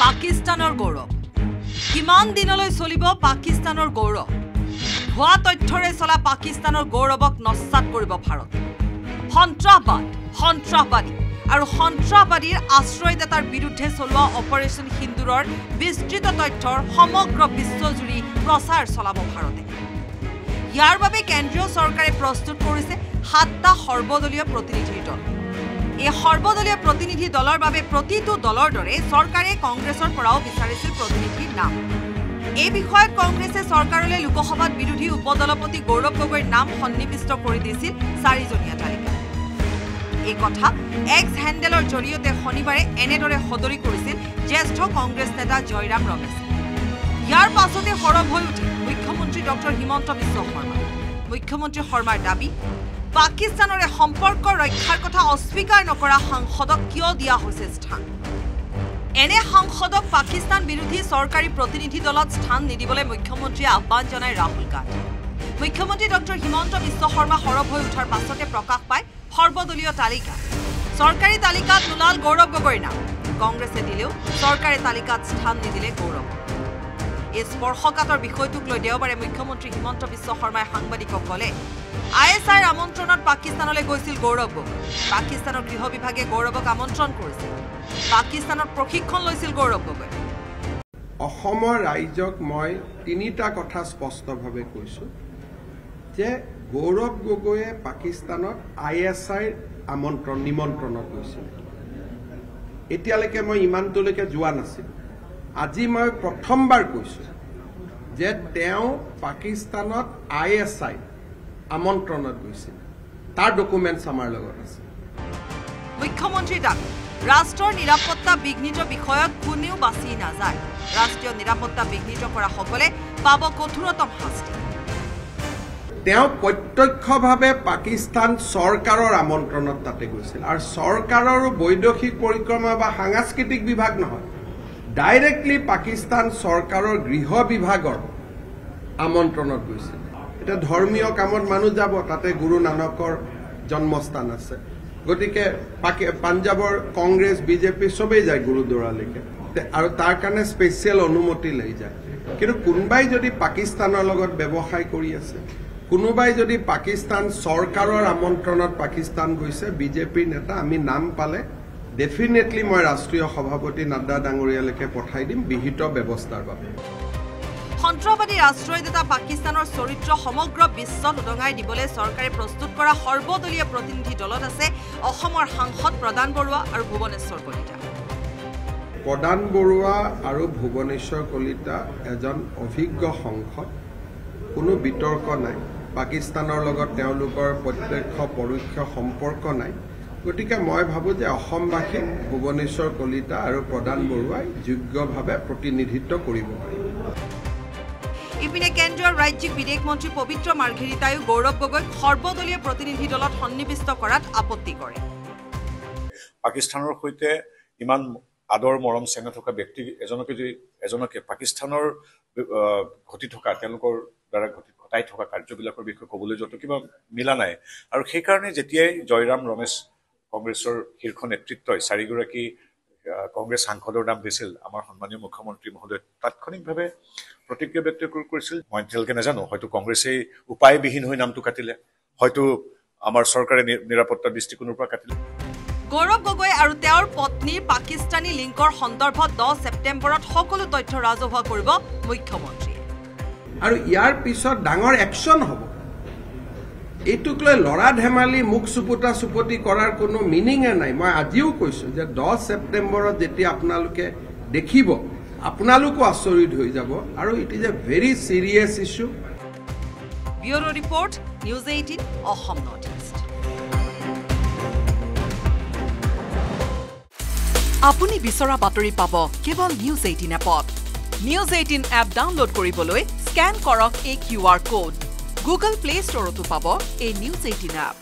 পাকিস্তানৰ গৌৰৱ কিমান দিনলৈ চলিব পাকিস্তানৰ গৌৰৱ ভুৱা তথ্যৰে চলা পাকিস্তানৰ গৌৰৱক নস্যাৎ কৰিব ভাৰত সন্ত্ৰাসবাদী আৰু সন্ত্ৰাসবাদীৰ আশ্ৰয়দাতাৰ বিৰুদ্ধে চলোৱা অপাৰেশ্যন সিন্দুৰৰ বিস্তৃত তথ্যৰ সমগ্ৰ বিশ্বজুৰি প্ৰচাৰ চলাব ভাৰতে ইয়াৰ বাবে কেন্দ্ৰীয় চৰকাৰে প্ৰস্তুত কৰিছে ৭টা সৰ্বদলীয় প্ৰতিনিধিৰ দল এই সৰ্বদলীয় প্ৰতিনিধি দলৰ বাবে প্ৰতিটো দলৰ দৰে চৰকাৰে কংগ্ৰেছৰ পৰাও বিচাৰিছিল প্ৰতিনিধিৰ নাম এই বিষয়ত কংগ্ৰেছে চৰকাৰলৈ লোকসভাত বিৰোধী উপদলপতি গৌৰৱ গগৈৰ নাম সন্নিবিষ্ট কৰি দিছিল 4জনীয়া তালিকা এই কথা এক্স হেণ্ডেলৰ জৰিয়তে শনিবাৰে এনেদৰে সদৰি কৰিছিল জ্যেষ্ঠ কংগ্ৰেছ নেতা জয়ৰাম ৰমেশ ইয়াৰ পাছতে সৰব হৈ উঠিল মুখ্যমন্ত্ৰী ডক্টৰ হিমন্ত বিশ্ব শৰ্মা মুখ্যমন্ত্ৰী শৰ্মাৰ দাবী পাকিস্তানৰে সম্পৰ্ক ৰক্ষাৰ কথা অস্বীকাৰ নকৰা সাংসদক কিয় দিয়া হৈছে স্থান এনে সাংসদক পাকিস্তান বিৰোধী চৰকাৰী প্ৰতিনিধি দলত স্থান নিদিবলৈ মুখ্যমন্ত্ৰীয়ে আহ্বান জনায় ৰাহুল গান্ধী মুখ্যমন্ত্ৰী ডক্টৰ হিমন্ত বিশ্ব শৰ্মা সৰব হৈ উঠাৰ পাছতে প্ৰকাশ পায় সৰ্বদলীয় তালিকা চৰকাৰী তালিকাত নোলাল গৌৰৱ গগৈৰ নাম কংগ্ৰেছে দিলেও চৰকাৰী তালিকাত স্থান নিদিলে গৌৰৱ এই স্পৰ্শকাতৰ বিষয়টোক লৈ দেওবাৰে মুখ্যমন্ত্ৰী হিমন্ত বিশ্ব শৰ্মাই সাংবাদিকক ক'লে ISIৰ আমন্ত্ৰণত পাকিস্তানলৈ গৈছিল গৌৰৱ গগৈ পাকিস্তানৰ গৃহ বিভাগে গৌৰৱক আমন্ত্ৰণ কৰিছিল পাকিস্তানৰ প্ৰশিক্ষণ লৈছিল গৌৰৱ গগৈ অসমৰ ৰাইজক মই তিনিটা কথা স্পষ্টভাৱে কৈছো যে গৌৰৱ গগৈয়ে পাকিস্তানত ISIৰ নিমন্ত্ৰণত গৈছিল এতিয়ালৈকে মই ইমানটোলৈকে যোৱা নাছিল আজি মই প্ৰথমবাৰ কৈছো যে তেওঁ পাকিস্তানত ISI আমন্ত্ৰণত গৈছিল তাৰ ডকুমেণ্টছ আমাৰ লগত আছে মুখ্যমন্ত্ৰী দাবী ৰাষ্ট্ৰৰ নিৰাপত্তা বিঘ্নিত বিষয়ত কোনেও বাছি নাযায় ৰাষ্ট্ৰীয় নিৰাপত্তা বিঘ্নিত কৰা সকলে পাব কঠোৰতম শাস্তি তেওঁ প্ৰত্যক্ষভাৱে পাকিস্তান চৰকাৰৰ আমন্ত্ৰণত তাতে গৈছিল আৰু চৰকাৰৰ বৈদেশিক পৰিক্ৰমা বা সাংস্কৃতিক বিভাগ নহয় ডাইৰেক্টলি পাকিস্তান চৰকাৰৰ গৃহ বিভাগৰ আমন্ত্ৰণত গৈছিল এটা ধৰ্মীয় কামত মানুহ যাব তাতে গুৰু নানকৰ জন্মস্থান আছে গতিকে পাঞ্জাবৰ কংগ্ৰেছ বিজেপি সবেই যায় গুৰুদ্বাৰালৈকে আৰু তাৰ কাৰণে স্পেচিয়েল অনুমতি লৈ যায় কিন্তু কোনোবাই যদি পাকিস্তানৰ লগত ব্যৱসায় কৰি আছে কোনোবাই যদি পাকিস্তান চৰকাৰৰ আমন্ত্ৰণত পাকিস্তান গৈছে বিজেপিৰ নেতা আমি নাম পালে ডেফিনেটলি মই ৰাষ্ট্ৰীয় সভাপতি নাড্ডা ডাঙৰীয়ালৈকে পঠাই দিম বিহিত ব্যৱস্থাৰ বাবে সন্ত্ৰাসবাদীৰ আশ্ৰয়দাতা পাকিস্তানৰ চৰিত্ৰ সমগ্ৰ বিশ্বত উদঙাই দিবলৈ চৰকাৰে প্ৰস্তুত কৰা সৰ্বদলীয় প্ৰতিনিধি দলত আছে অসমৰ সাংসদ প্ৰদান বৰুৱা আৰু ভুৱনেশ্বৰ কলিতা প্ৰদান বৰুৱা আৰু ভুৱনেশ্বৰ কলিতা এজন অভিজ্ঞ সাংসদ কোনো বিতৰ্ক নাই পাকিস্তানৰ লগত তেওঁলোকৰ প্ৰত্যক্ষ পৰোক্ষ সম্পৰ্ক নাই গতিকে মই ভাবো যে অসমবাসী ভুৱনেশ্বৰ কলিতা আৰু প্ৰদান বৰুৱাই যোগ্যভাৱে প্ৰতিনিধিত্ব কৰিব পাৰিব ইপিনে কেন্দ্ৰীয় ৰাজ্যিক বিদেশ মন্ত্ৰী পবিত্ৰ মাৰ্ঘেৰিটাইও গৌৰৱ গগৈক সৰ্বদলীয় প্ৰতিনিধি দলত সন্নিবিষ্ট কৰাত আপত্তি কৰে পাকিস্তানৰ সৈতে ইমান আদৰ মৰম চেনেহ থকা ব্যক্তি এজনকে পাকিস্তানৰ ঘটি থকা তেওঁলোকৰ দ্বাৰা ঘটাই থকা কাৰ্যবিলাকৰ বিষয়ে ক'বলৈ যোৱাটো কিবা মিলা নাই আৰু সেইকাৰণে যেতিয়াই জয়ৰাম ৰমেশ কংগ্ৰেছৰ শীৰ্ষ নেতৃত্বই 4গৰাকী কংগ্ৰেছ সাংসদৰ নাম দিছিল আমাৰ সন্মানীয় মুখ্যমন্ত্ৰী মহোদয় তাৎক্ষণিকভাৱে প্ৰতিক্ৰিয়া ব্যক্ত কৰিছিল মই এতিয়ালৈকে নাজানো হয়তো কংগ্ৰেছে উপায়বিহীন হৈ নামটো কাটিলে হয়তো আমাৰ চৰকাৰে নিৰাপত্তা দৃষ্টিকোণৰ পৰা কাটিলে গৌৰৱ গগৈ আৰু তেওঁৰ পত্নীৰ পাকিস্তানী লিংকৰ সন্দৰ্ভত 10 ছেপ্টেম্বৰত সকলো তথ্য ৰাজহুৱা কৰিব মুখ্যমন্ত্ৰী আৰু ইয়াৰ পিছত ডাঙৰ একশ্যন হ'ব এইটোক লৈ লৰা ধেমালি মুখ চুপতি কৰাৰ কোনো মিনিঙে নাই মই আজিও কৈছো যে 10 ছেপ্টেম্বৰত যেতিয়া আপোনালোকে দেখিব আপোনালোকো আচৰিত হৈ যাব আৰু it is a very serious issue bureau report news 18 Assam North East আপুনি বিচৰা বাতৰি পাব কেৱল নিউজ 18 এপত নিউজ 18 এপ ডাউনলোড কৰিবলৈ স্ক্যান কৰক এই QR code Google Play Store তো পাব এই নিউজ 18 এপ